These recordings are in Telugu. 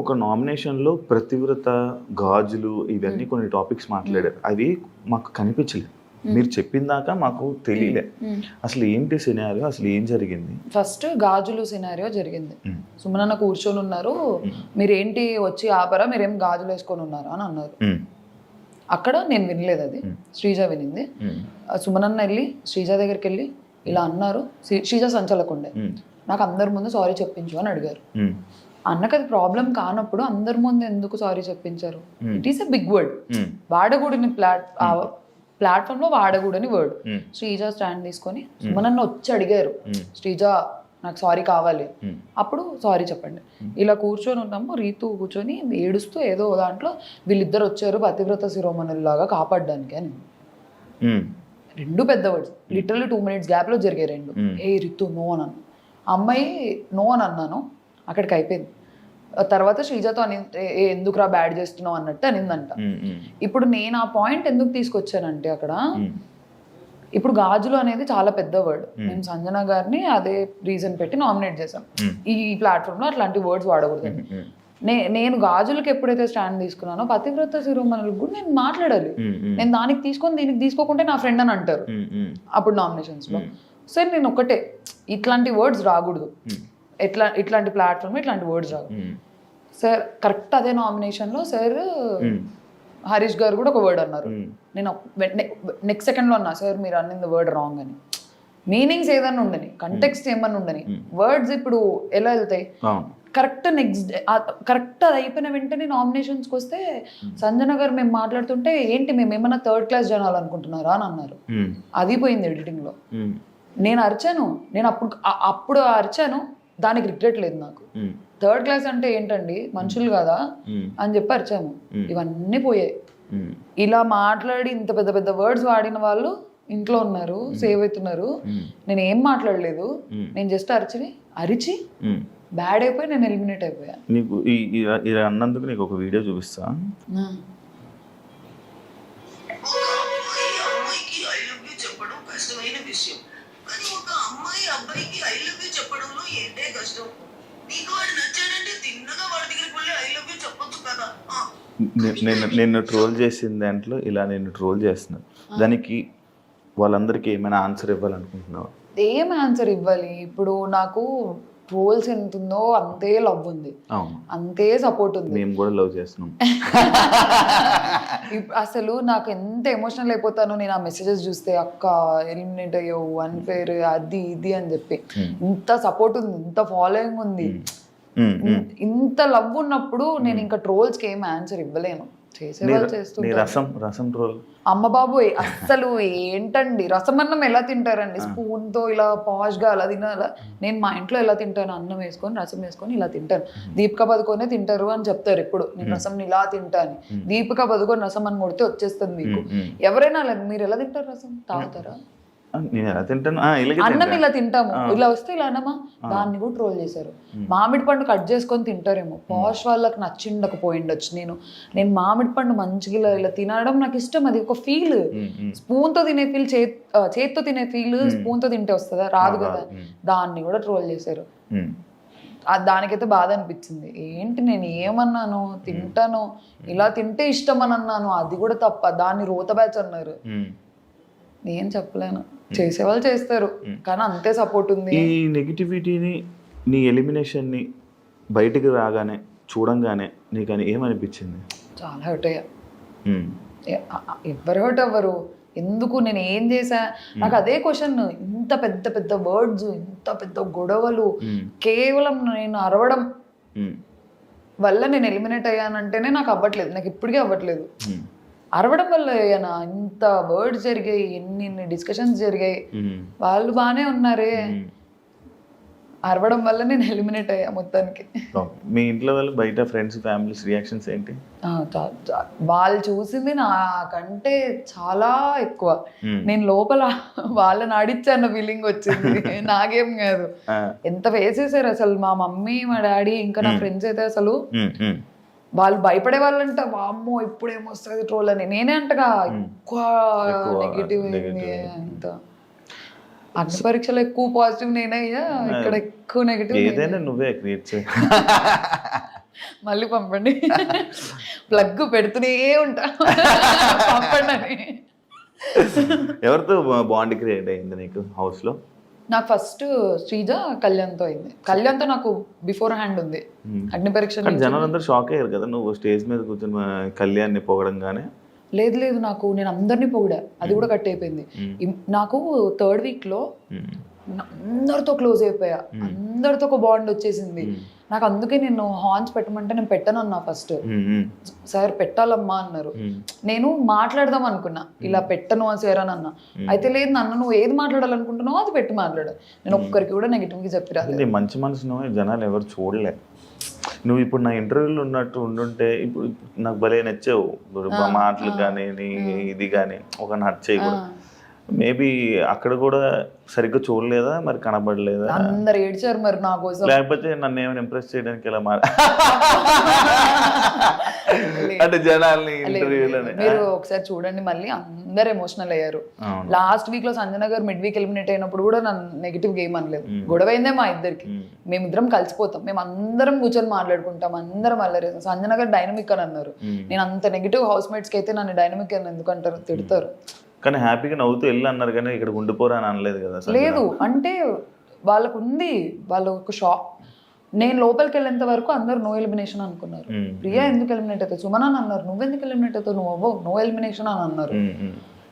ఒక నామినేషన్లో ప్రతివ్రత, గాజులు ఇవన్నీ కొన్ని టాపిక్స్ మాట్లాడారు. అవి మాకు కనిపించలేదు. మీరు చెప్పిన దాకా మాకు తెలియలే. అసలు ఏంటి సినారియో, అసలు ఏం జరిగింది? ఫస్ట్ గాజులు సినారియో జరిగింది. సుమనన్న కూర్చొని ఉన్నారు, మీరేంటి వచ్చి ఆపరా, మీరేం గాజులు వేసుకొని ఉన్నారా అని అన్నారు. అక్కడ నేను వినలేదు, అది శ్రీజ వినింది. సుమనన్న వెళ్ళి శ్రీజ దగ్గరికి వెళ్ళి ఇలా అన్నారు, శ్రీజ సంచలకుండే, నాకు అందరి ముందు సారీ చెప్పించు అని అడిగారు. అన్నకు అది ప్రాబ్లం కానప్పుడు అందరి ముందు ఎందుకు సారీ చెప్పించారు? It is a big word, వాడకూడని ప్లాట్ఫామ్ లో వాడకూడని వర్డ్. శ్రీజ స్టాండ్ తీసుకొని సుమనన్న వచ్చి అడిగారు, శ్రీజ నాకు సారీ కావాలి, అప్పుడు సారీ చెప్పండి. ఇలా కూర్చొని ఉన్నాము, రీతు కూర్చొని ఏడుస్తూ ఏదో దాంట్లో వీళ్ళిద్దరు వచ్చారు పతివ్రత శిరోమణుల్లాగా కాపాడడానికి అని. రెండు పెద్ద వర్డ్స్, లిటరల్లీ 2 minutes గ్యాప్ లో జరిగాయి రెండు. ఏ రితు నో అని అన్నాను, అమ్మాయి నో అని అన్నాను, అక్కడికి అయిపోయింది. తర్వాత శ్రీజతో అని ఎందుకురా బ్యాడ్ చేస్తున్నావు అన్నట్టు అనిందంట. ఇప్పుడు నేను ఆ పాయింట్ ఎందుకు తీసుకొచ్చానంటే అక్కడ ఇప్పుడు గాజులు అనేది చాలా పెద్ద వర్డ్. మేము సంజన గారిని అదే రీజన్ పెట్టి నామినేట్ చేసాం, ఈ ప్లాట్ఫామ్ లో అట్లాంటి వర్డ్స్ వాడకూడదని. నేను గాజులకి ఎప్పుడైతే స్టాండ్ తీసుకున్నానో పతివ్రత శిరోమణులకు కూడా నేను మాట్లాడాలి. నేను దానికి తీసుకొని దీనికి తీసుకోకుంటే నా ఫ్రెండ్ అని అంటారు అప్పుడు నామినేషన్స్ లో. సరే నేను ఒకటే, ఇట్లాంటి వర్డ్స్ రాకూడదు, ఇట్లాంటి ప్లాట్ఫామ్ ఇట్లాంటి వర్డ్స్ రావు సార్. కరెక్ట్ అదే నామినేషన్ లో సార్ హరీష్ గారు కూడా ఒక వర్డ్ అన్నారు. నేను నెక్స్ట్ సెకండ్ లో అన్నా, సార్ మీరు అన్నింది వర్డ్ రాంగ్ అని. మీనింగ్స్ ఏదన్నా ఉండని, కంటెక్స్ట్ ఏమన్నా ఉండని, వర్డ్స్ ఇప్పుడు ఎలా వెళ్తాయి? కరెక్ట్ నెక్స్ట్ కరెక్ట్ అది అయిపోయిన వెంటనే నామినేషన్స్కి వస్తే సంజన గారు మేము మాట్లాడుతుంటే ఏంటి మేము ఏమన్నా 3rd class జనాలు అనుకుంటున్నారా అని అన్నారు. అది పోయింది ఎడిటింగ్ లో. నేను అరిచాను, నేను అప్పుడు అరిచాను, దానికి రిగ్రెట్ లేదు నాకు. 3rd class అంటే ఏంటండి, మనుషులు కదా అని చెప్పి అరిచాము. ఇవన్నీ పోయాయి. ఇలా మాట్లాడి ఇంత పెద్ద పెద్ద వర్డ్స్ వాడిన వాళ్ళు ఇంట్లో ఉన్నారు, సేవ్ అవుతున్నారు. నేను ఏం మాట్లాడలేదు, నేను జస్ట్ అరిచి బ్యాడ్ అయిపోయి నేను ఎలిమినేట్ అయిపోయా. నీకు ఇలా అన్నందుకు నీకు ఒక వీడియో చూపిస్తా. నేను ట్రోల్ చేసిన దాంట్లో ఇలా నేను ట్రోల్ చేస్తున్నాను, దానికి వాళ్ళందరికీ ఏమైనా ఆన్సర్ ఇవ్వాలనుకుంటున్నావా? ఏం ఆన్సర్ ఇవ్వాలి? ఇప్పుడు నాకు ట్రోల్స్ ఎంత ఉందో అంతే లవ్ ఉంది, అంతే సపోర్ట్ ఉంది. మేము కూడా లవ్ చేస్తున్నాం. అసలు నాకు ఎంత ఎమోషనల్ అయిపోతానో నేను ఆ మెసేజెస్ చూస్తే, అక్క ఎలిమినేట్ అయ్యావు, అన్ఫేర్, అది ఇది అని చెప్పి. ఇంత సపోర్ట్ ఉంది, ఇంత ఫాలోయింగ్ ఉంది, ఇంత లవ్ ఉన్నప్పుడు నేను ఇంకా ట్రోల్స్ కి ఏం ఆన్సర్ ఇవ్వలేను. అమ్మ బాబోయ్, అస్సలు ఏంటండి రసం అన్నం ఎలా తింటారండి? స్పూన్ తో ఇలా పాష్ గా అలా తినాలా? నేను మా ఇంట్లో ఎలా తింటాను, అన్నం వేసుకొని రసం వేసుకొని ఇలా తింటాను. దీపికా పదుకొనే తింటారు అని చెప్తారు ఎప్పుడు, నేను రసం ఇలా తింటాను. దీపికా పదుకొని రసం అని కొడితే వచ్చేస్తుంది మీకు. ఎవరైనా మీరు ఎలా తింటారు రసం? తాగుతారా? నేను ఎలా తింటాను, అన్నం ఇలా తింటాము, ఇలా వస్తే ఇలా అన్నమా. దాన్ని కూడా ట్రోల్ చేశారు. మామిడి పండు కట్ చేసుకొని తింటారేమో, పాష్ వాళ్ళకి నచ్చిండకపోయిండొచ్చు. నేను మామిడి పండు మంచిగా ఇలా తినడం నాకు ఇష్టం, అది ఒక ఫీల్. స్పూన్ తో తినే ఫీల్, చేత్తో తినే ఫీల్ స్పూన్ తో తింటే వస్తుందా? రాదు కదా. దాన్ని కూడా ట్రోల్ చేశారు. దానికైతే బాధ అనిపించింది. ఏంటి నేను ఏమన్నాను, తింటాను, ఇలా తింటే ఇష్టం అని అన్నాను, అది కూడా తప్ప. దాన్ని రోత బ్యాచ్ అన్నారు. నేను చెప్పలేను, చేసేవాళ్ళు చేస్తారు, కానీ అంతే సపోర్ట్ ఉంది. ఈ నెగిటివిటీని, నీ ఎలిమినేషన్ని బయటికి రాగానే చూడంగానే నీకు అని ఏమనిపించింది? చాలా హర్ట్ అయ్యా. ఎవరు హర్ట్ అవ్వరు, ఎందుకు? నేను ఏం చేశా? నాకు అదే క్వశ్చన్. ఇంత పెద్ద పెద్ద వర్డ్స్, ఇంత పెద్ద గొడవలు, కేవలం నేను అరవడం వల్ల నేను ఎలిమినేట్ అయ్యానంటేనే నాకు అవ్వట్లేదు, నాకు ఇప్పటికీ అవ్వట్లేదు. అరవడం వల్ల ఏనా ఇంత వర్డ్స్ జరిగాయి, ఎన్ని డిస్కషన్స్ జరిగాయి, వాళ్ళు బాగానే ఉన్నారే. అరవడం వల్ల నేను ఎలిమినేట్ అయ్యా మొత్తానికి. మీ ఇంట్లో వాళ్ళు, బయట ఫ్రెండ్స్, ఫ్యామిలీస్ రియాక్షన్స్ ఏంటి? వాళ్ళు చూసింది నాకంటే చాలా ఎక్కువ. నేను లోపల వాళ్ళని ఆడిచ్చాన్న ఫీలింగ్ వచ్చింది, నాకేం కాదు. ఎంత వేసేసారు అసలు మా మమ్మీ, మా డాడీ, ఇంకా నా ఫ్రెండ్స్ అయితే అసలు వాళ్ళు భయపడే వాళ్ళంట. వామ్మో ఇప్పుడు ఏమొస్తుంది ట్రోల్ అని. నేనే అంటగా ఎక్కువ నెగిటివ్ అంత. అగ్ని పరీక్షలో ఎక్కువ పాజిటివ్ నేనయ్యా, ఇక్కడ ఎక్కువ నెగిటివ్. ఏదైనా నువ్వే క్రియేట్ చేయ. మళ్ళీ పంపండి, ప్లగ్ పెడుతూనే ఉంటా, పంపండి అని. ఎవరితో బాండ్ క్రియేట్ అయింది నీకు హౌస్లో? నాకు ఫస్ట్ శ్రీజ కళ్యాణ్తో అయింది. కళ్యాణ్తో నాకు బిఫోర్ హ్యాండ్ ఉంది. అగ్ని పరీక్ష కానీ జనాలు అందరూ షాక్ అయ్యారు కదా నువ్వు స్టేజ్ మీద కూర్చొని కళ్యాణ్ని పొగడంగానే. లేదు లేదు, నాకు నేను అందరినీ పొగిడా, అది కూడా కట్ అయిపోయింది. నాకు థర్డ్ వీక్లో అందరితో క్లోజ్ అయిపోయా, అందరితో ఒక బాండ్ వచ్చేసింది నాకు. అందుకే నేను హార్న్స్ పెట్టమంటే నేను పెట్టను అన్నా ఫస్ట్. సార్ పెట్టాలమ్మా అన్నారు. నేను మాట్లాడదాం అనుకున్నా, ఇలా పెట్టను అని సార్ అని అన్నా. అయితే లేదు నన్ను, నువ్వు ఏది మాట్లాడాలనుకుంటున్నావు అది పెట్టి మాట్లాడు. నేను ఒక్కరికి కూడా నెగిటివ్గా చెప్పిరా. మంచి మనసును జనాలు ఎవరు చూడలే. నువ్వు ఇప్పుడు నా ఇంటర్వ్యూలో ఉన్నట్టు ఉండుంటే ఇప్పుడు నాకు భలే నచ్చావు, మాటలు కానీ ఇది కానీ ఒక నట్ చేయకూడదు. మేబీ అక్కడ కూడా సరిగ్గా చూడలేదా మరి, కనబడలేదా? అందరు ఏడ్చారు మరి నా కోసం. లేకపోతే నన్ను ఏమైనా ఇంప్రెస్ చేయడానికి ఎలా అంటే జనాల్ని ఇంటర్వ్యూలోనే. మీరు ఒకసారి చూడండి మళ్ళీ, అందరు ఎమోషనల్ అయ్యారు. లాస్ట్ వీక్ లో సంజన గారు మిడ్ వీక్ ఎలిమినేట్ అయినప్పుడు కూడా నన్ను నెగిటివ్ గేమ్ అనలేదు. గొడవ అయిందే మా ఇద్దరికి, మేమిద్దరం కలిసిపోతాం, మేము అందరం కూర్చొని మాట్లాడుకుంటాం, అందరం అల్లరి. సంజన గారు డైనమిక్ అని అన్నారు. నేను అంత నెగిటివ్ హౌస్ మేట్స్కి అయితే నన్ను డైనమిక్ అని ఎందుకంటారు, తిడతారు. కానీ హ్యాపీగా నవ్వుతూ వెళ్ళి అన్నారు కానీ ఇక్కడ ఉండిపోరా అని అనలేదు కదా? లేదు అంటే వాళ్ళకు ఉంది, వాళ్ళ ఒక షాక్. నేను లోపలికి వెళ్ళేంత వరకు అందరు నో ఎలిమినేషన్ అనుకున్నారు. ప్రియా ఎందుకు ఎలిమినేట్ అవుతావు, సుమన్ అని అన్నారు. నువ్వెందుకు ఎలిమినేట్ అవుతావు, నువ్వు అవ్వవు, నో ఎలిమినేషన్ అని అన్నారు.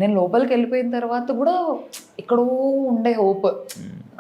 నేను లోపలికి వెళ్ళిపోయిన తర్వాత కూడా ఎక్కడో ఉండే హోప్,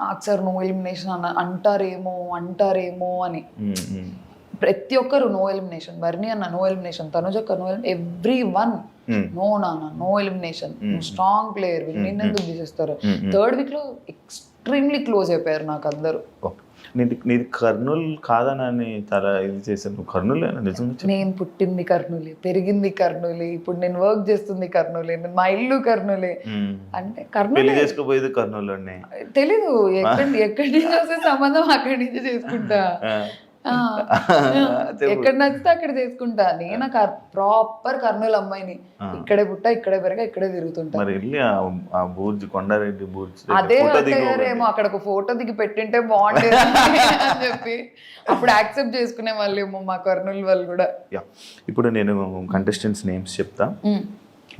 నాకు సార్ నో ఎలిమినేషన్ అంటారేమో అని. ప్రతి ఒక్కరు నో ఎలిమినేషన్, వర్ణి అన్న నో ఎలిమినేషన్, తనుజక్క no elimination, every one no నాన్న నో ఎలిమినేషన్, స్ట్రాంగ్ ప్లేయర్, నిన్నెందుకు తీసేస్తారు. థర్డ్ వీక్ లో ఎక్స్ట్రీమ్లీ క్లోజ్ అయిపోయారు నాకు అందరూ. నీది కర్నూలు కాదని చాలా ఇది చేశాను. నువ్వు కర్నూలు నిజంగా? నేను పుట్టింది కర్నూలే, పెరిగింది కర్నూలే, ఇప్పుడు నేను వర్క్ చేస్తుంది కర్నూలే, మా ఇల్లు కర్నూలే. అంటే కర్నూలు చేసుకోపోయేది కర్నూలులోనే. తెలీదు ఎక్కడి నుంచి వస్తే సంబంధం అక్కడి నుంచి చేసుకుంటా, ఎక్కడ నచ్చితే అక్కడ చేసుకుంటా. నేను ప్రాపర్ కర్నూలు అమ్మాయిని, ఇక్కడే పుట్టా, ఇక్కడే పెరగా, ఇక్కడే తిరుగుతుంటా. కొండారెడ్డి అదే అయ్యారేమో, అక్కడ ఒక ఫోటో దిగి పెట్టింటే బాగుండేది అని చెప్పి అప్పుడు యాక్సెప్ట్ చేసుకునే వాళ్ళేమో మా కర్నూలు వాళ్ళు కూడా. ఇప్పుడు నేను కంటెస్టెంట్స్ నేమ్స్ చెప్తా,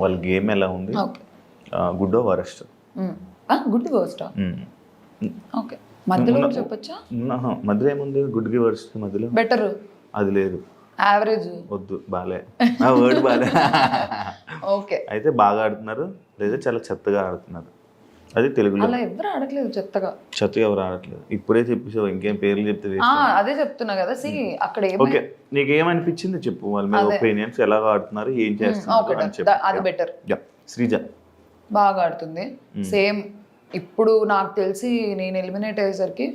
వాళ్ళ గేమ్ ఎలా ఉంది, good worst. Good worst okay, మధ్యలో చెప్పొచ్చా? మధ్యలో ఏముంది, గుడ్ కి వర్స్ట్ మధ్యలో? బెటర్ అది లేదు, యావరేజ్ వద్దు, బాలే వర్డ్ బాలే. ఓకే, అయితే బాగా ఆడుతున్నారు లేదా చాలా చెత్తగా ఆడుతున్నారు, అది తెలుగులో. అలా ఎవరు ఆడట్లేదు చెత్తగా ఎవరు ఆడట్లేదు. ఇప్పుడే చెప్పేసావు, ఇంకేం పేర్లు చెప్తే అదే చెప్తున్నా కదా. సి అక్కడ ఓకే, నీకేమనిపించింది చెప్పు, వాళ్ళ మీద ఒపీనియన్స్, ఎలా ఆడుతున్నారు, ఏం చేస్తున్నారు. అది బెటర్. శ్రీజ బాగా ఆడుతుంది. సేమ్ ఇప్పుడు నాకు తెలిసి నేను ఎలిమినేట్ అయ్యేసరికి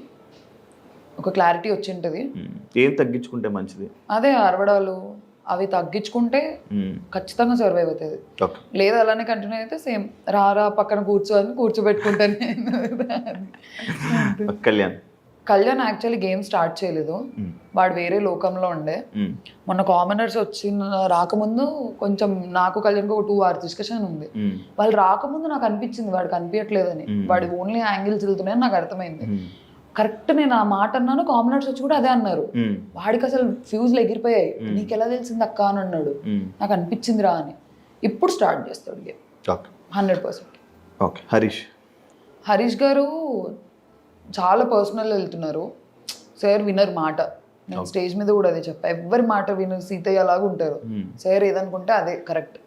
ఒక క్లారిటీ వచ్చి ఉంటుంది. ఏం తగ్గించుకుంటే మంచిది? అదే అరవడాలు అవి తగ్గించుకుంటే ఖచ్చితంగా సర్వైవ్ అవుతుంది. లేదు అలానే కంటిన్యూ అయితే సేమ్ రారా పక్కన కూర్చోబెట్టుకుంటాను. కళ్యాణ్ యాక్చువల్లీ గేమ్ స్టార్ట్ చేయలేదు, వాడు వేరే లోకంలో ఉండే. మొన్న కామనర్స్ రాకముందు కొంచెం నాకు కళ్యాణ్కి ఒక 2 hours డిస్కషన్ ఉంది. వాళ్ళు రాకముందు నాకు అనిపించింది వాడు కనిపించట్లేదని, వాడు ఓన్లీ యాంగిల్స్ వెళ్తున్నాయని నాకు అర్థమైంది. కరెక్ట్ నేను ఆ మాట అన్నాను, కామనర్స్ వచ్చి కూడా అదే అన్నారు. వాడికి అసలు ఫ్యూజ్లు ఎగిరిపోయాయి. నీకు ఎలా తెలిసింది అక్క అని అన్నాడు. నాకు అనిపించింది రా అని. ఇప్పుడు స్టార్ట్ చేస్తాడు గేమ్ 100%. హరీష్ గారు చాలా పర్సనల్ వెళ్తున్నారు. సార్ వినర్ మాట, నేను స్టేజ్ మీద కూడా అదే చెప్పా, ఎవరి మాట వినరు, సీతయ్య లాగా ఉంటారు. సార్ ఏదనుకుంటే అదే కరెక్ట్,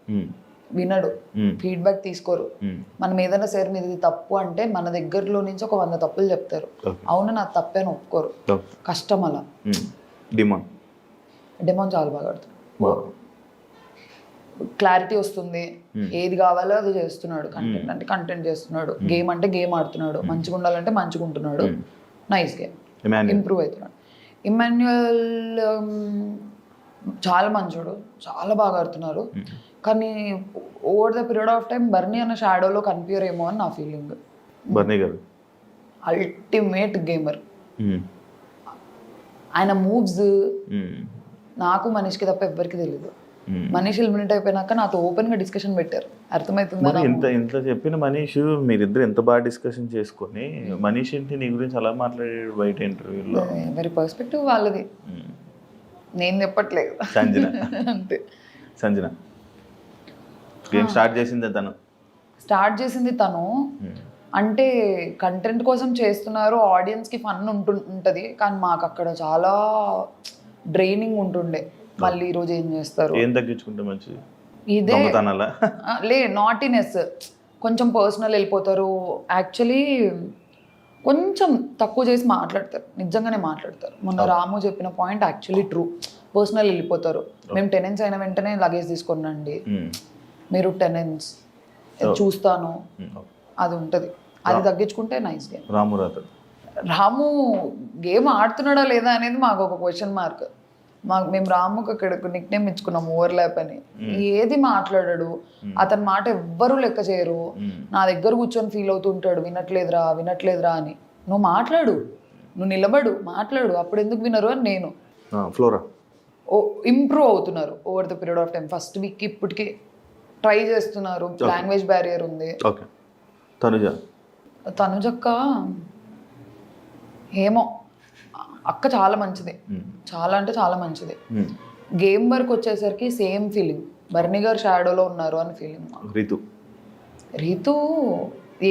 వినడు, ఫీడ్బ్యాక్ తీసుకోరు. మనం ఏదైనా సార్ మీద ఇది తప్పు అంటే మన దగ్గరలో నుంచి ఒక 100 తప్పులు చెప్తారు. అవును నా తప్పే అని ఒప్పుకోరు. కష్టం అలా. డిమాండ్ చాలా బాగా ఆడుతున్నాడు, క్లారిటీ వస్తుంది, ఏది కావాలో అది చేస్తున్నాడు. కంటెంట్ అంటే కంటెంట్ చేస్తున్నాడు, గేమ్ అంటే గేమ్ ఆడుతున్నాడు, మంచిగా ఉండాలంటే మంచిగా ఉంటున్నాడు. నైస్ గేమ్, ఇంప్రూవ్ అవుతున్నాడు. ఇమాన్యుయల్ చాలా మంచోడు, చాలా బాగా ఆడుతున్నారు. కానీ over the period of time బర్నీ అన్న షాడోలో కనిపించరేమో అని నా ఫీలింగ్. బర్నీ గారు అల్టిమేట్ గేమర్. ఆయన మూవ్స్ నాకు మనీష్కి తప్ప ఎవ్వరికి తెలియదు. మనీష్ ఎలిమినేట్ అయిపోయినాక నాతో ఓపెన్ గా డిస్కషన్ పెట్టారు, అర్థమవుతుందా? ఇంత చెప్పిన మనీష్ మీరిద్దరు ఎంత బాగా డిస్కషన్ చేసుకొని, మనీష్ ఏంటి నీ గురించి అలా మాట్లాడాడు బయట ఇంటర్వ్యూలో? ఎవరి పర్స్పెక్టివ్ వాళ్ళది. నేను చెప్పట్లేదు. సంజన అంతే. సంజన గేమ్ స్టార్ట్ చేసిందే తను. స్టార్ట్ చేసింది తను. అంటే కంటెంట్ కోసం చేస్తున్నారు, ఆడియన్స్కి ఫన్ ఉంటుంది, కానీ మాకు అక్కడ చాలా డ్రైనింగ్ ఉంటుండే. మళ్ళీ ఈరోజు ఏం చేస్తారు, ఏం తగ్గించుకుంటే మంచిది? ఇదే దొంగతనాలా? నాటినెస్, కొంచెం పర్సనల్ వెళ్ళిపోతారు. యాక్చువల్లీ కొంచెం తక్కువ చేసి మాట్లాడతారు, నిజంగానే మాట్లాడతారు. మొన్న రాము చెప్పిన పాయింట్ యాక్చువల్లీ ట్రూ. పర్సనల్ వెళ్ళిపోతారు. మేము టెనెన్స్ అయిన వెంటనే లగేజ్ తీసుకొని రండి, మీరు టెనెన్స్ చూస్తాను, అది ఉంటుంది. అది తగ్గించుకుంటే నైస్ గేమ్. రాము గేమ్ ఆడుతున్నాడా లేదా అనేది మాకు ఒక క్వశ్చన్ మార్క్. మేము రాముకి అక్కడ నిక్ నేమ్ ఇచ్చుకున్నాం ఓవర్లాప్ అని. ఏది మాట్లాడాడు, అతని మాట ఎవ్వరూ లెక్క చేయరు. నా దగ్గర కూర్చొని ఫీల్ అవుతుంటాడు, వినట్లేదురా అని. నువ్వు మాట్లాడు, నువ్వు నిలబడు, మాట్లాడు, అప్పుడు ఎందుకు వినరు అని నేను. ఫ్లోరా ఇంప్రూవ్ అవుతున్నారు over the period of time. First week ఇప్పటికి ట్రై చేస్తున్నారు. లాంగ్వేజ్ బ్యారియర్ ఉంది. తనుజక్క ఏమో, అక్క చాలా మంచిది, చాలా అంటే చాలా మంచిది. గేమ్ వరకు వచ్చేసరికి సేమ్ ఫీలింగ్, బర్నీ గారు షాడోలో ఉన్నారు అని ఫీలింగ్. రీతు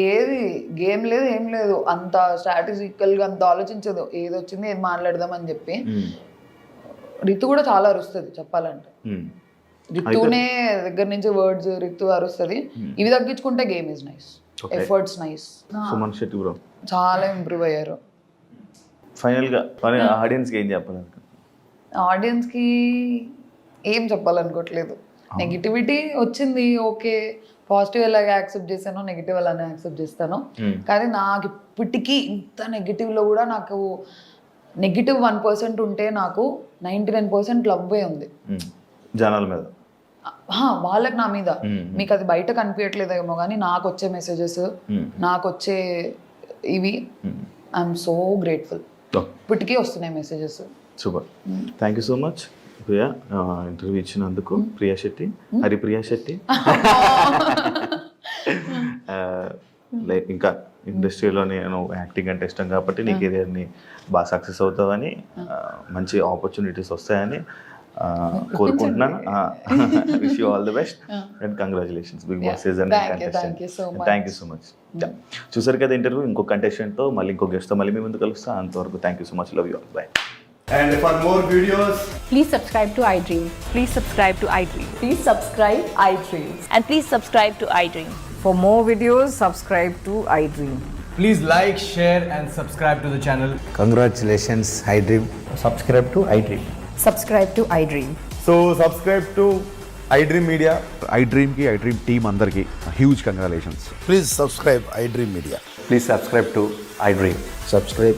ఏది గేమ్ లేదు, ఏం లేదు, అంత స్ట్రాటజికల్గా అంత ఆలోచించదు. ఏది వచ్చింది ఏది మాట్లాడదాం అని చెప్పి. రితు కూడా చాలా అరుస్తుంది చెప్పాలంటే. రితునే దగ్గర నుంచి వర్డ్స్ రితు అరుస్తుంది. ఇవి తగ్గించుకుంటే game is nice, efforts nice. Suman Shetty bro చాలా ఇంప్రూవ్ అయ్యారు. ఫైనల్గా ఆడియన్స్కి ఏం చెప్పాలనుకో? ఆడియన్స్కి ఏం చెప్పాలనుకోవట్లేదు. నెగిటివిటీ వచ్చింది, ఓకే, పాజిటివ్ ఎలాగే యాక్సెప్ట్ చేశాను, నెగిటివ్ అలానే యాక్సెప్ట్ చేస్తాను. కానీ నాకు ఇప్పటికీ ఇంత నెగిటివ్లో కూడా నాకు నెగిటివ్ 1% ఉంటే నాకు 99% లవ్వే ఉంది జనాల మీద, వాళ్ళకి నా మీద. మీకు అది బయట కనిపించట్లేదేమో కానీ నాకు వచ్చే మెసేజెస్, నాకు వచ్చే ఇవి ఐఎమ్ సో గ్రేట్ఫుల్. ఇప్పటికీ వస్తున్నాయి messages. Super, thank you so much Priya interview ఇచ్చినందుకు. ప్రియా శెట్టి, హరిప్రియా శెట్టి. ఇంకా ఇండస్ట్రీలో నేను యాక్టింగ్ అంటే ఇష్టం కాబట్టి నీ కెరియర్ని బాగా సక్సెస్ అవుతావని, మంచి ఆపర్చునిటీస్ వస్తాయని కోరుకుంటున్నాను. Wish you all the best and congratulations Bigg Boss season contestant. Thank you so much. చూసారు కదా ఇంటర్వ్యూ. ఇంకో కంటెస్టెంట్తో మళ్ళీ ఇంకో గెస్ట్తో మళ్ళీ మీ ముందు కలుస్తా. అంతవరకు thank you so much, love you all, by. And for more videos, please subscribe to iDream. Please subscribe to iDream. Please subscribe iDream. And please subscribe to iDream. For more videos, subscribe to iDream. please like, share and subscribe to the channel. Congratulations, iDream. Subscribe to iDream. Subscribe to iDream. So subscribe to iDream Media. iDream ki iDream team andarki huge congratulations. Please subscribe iDream Media. Please subscribe to iDream. Subscribe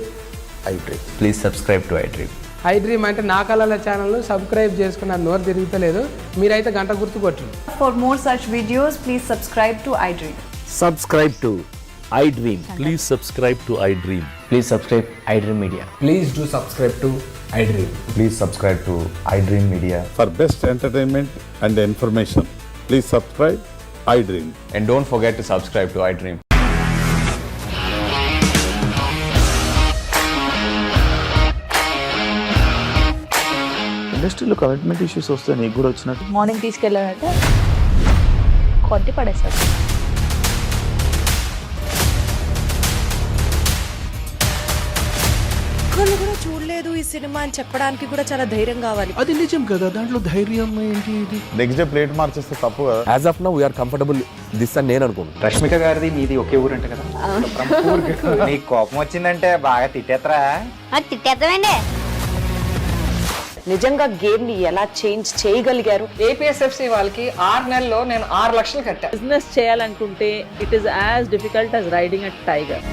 iDream. Please subscribe to iDream. iDream అంటే నా కళల ఛానల్ను సబ్స్క్రైబ్ చేసుకున్న నోరు తిరుగుతలేదు, మీరైతే గంట గుర్తు కొట్టండి. For more such videos, please subscribe to iDream. Subscribe to iDream. Please subscribe to iDream. Please subscribe iDream Media. Please do subscribe to iDream. Please subscribe to iDream Media. For best entertainment and information, please subscribe iDream. And don't forget to subscribe to iDream. ఇండస్ట్రీలో కమిట్మెంట్ ఇష్యూస్ వస్తే నీకు కూడా వచ్చినట్టు? మార్నింగ్ తీసుకెళ్ళాలంటే కొట్టి పడేస్తారు. ఒక్కళ్ళు కూడా చూడలేదు ఈ సినిమా అని చెప్పడానికి కూడా చాలా ధైర్యం కావాలి. అది నిజం కదా, దాంట్లో ధైర్యం ఏంటి? నెక్స్ట్ డే ప్లేట్ మార్చేస్తే తప్పు కదా. As of now we are comfortable this అని నేను అనుకుంటున్నాను. రష్మిక గారిది మీది ఒకే ఊరు అంట కదా? నీకు కోపం వచ్చిందంటే బాగా తిట్టేత్తరా? తిట్టేద్దామండి. నిజంగా గేమ్ ని ఎలా చేంజ్ చేయగలిగారు? ఏపీఎస్ఎఫ్సి వాళ్ళకి 6 నెలల్లో నేను 6 లక్షలు కట్టా. బిజినెస్ చేయాలనుకుంటే it is as difficult as riding a tiger.